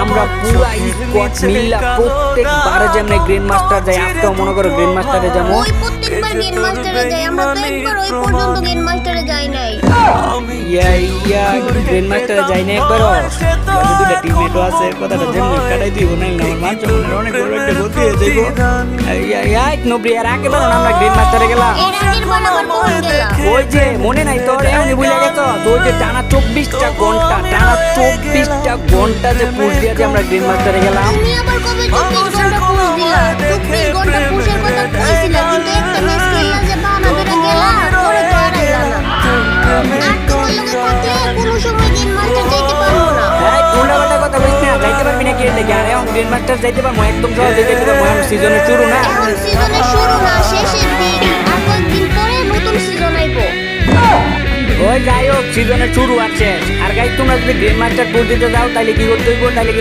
আমরা পুরা স্কোয়াড মিল্লা প্রত্যেকবারে যেমন গ্র্যান্ড মাস্টার যাই, আজকেও মনে করো গ্র্যান্ড মাস্টারে যাবো। ওই প্রত্যেকবার গ্র্যান্ড মাস্টারে যাই, আমরা তো একবার ওই পর্যন্ত গ্র্যান্ড মাস্টারে যাই নাই। গ্র্যান্ড মাস্টারে যাই না একবারও। দুটা টিমমেটও আছে, কথাটা যেমন কাটাই দিব না, আমার মাঝ অনেক বড় একটা গতি হয়ে যাইব। নবরি আর আগে বলো না আমরা গ্র্যান্ড মাস্টারে গেলাম। এর আগের বার আবার কোন গেলাম? ওই যে মনে নাই তোর, এমনি ভুলে গেছ তো, ওই যে টানা 24টা ঘন্টা যে পুশ দিয়ে যে আমরা গ্র্যান্ড মাস্টারে গেলাম। তুমি আবার কবে 24 ঘন্টা পুশ দিলা? 24 ঘন্টা পুশের কথা কইছিলা, কিন্তু একটা ম্যাচ খেললা যে বাহানা ধরে গেলা, পরে তো আর আইলা না। আর তোমার লগে থাকলে কোনো সময় গ্র্যান্ড মাস্টার যাইতে পারবো না। হ্যাঁ, কোনটা কথা বলিস না, যাইতে পারবি না কি লাগে? আর এখন গ্র্যান্ড মাস্টার যাইতে পারবো একদম সহজে যাইতে পারবো। এখন সিজনের শুরু না, এখন সিজনের শুরু না, শেষের দিক। আর কয়েকদিন পরে নতুন সিজন আইবো। ওই যাই হোক সিজনের শুরু আছে। আর গাইজ তোমরা যদি গ্র্যান্ড মাস্টার পুশ দিতে যাও তাহলে কি করতে হইব? তাহলে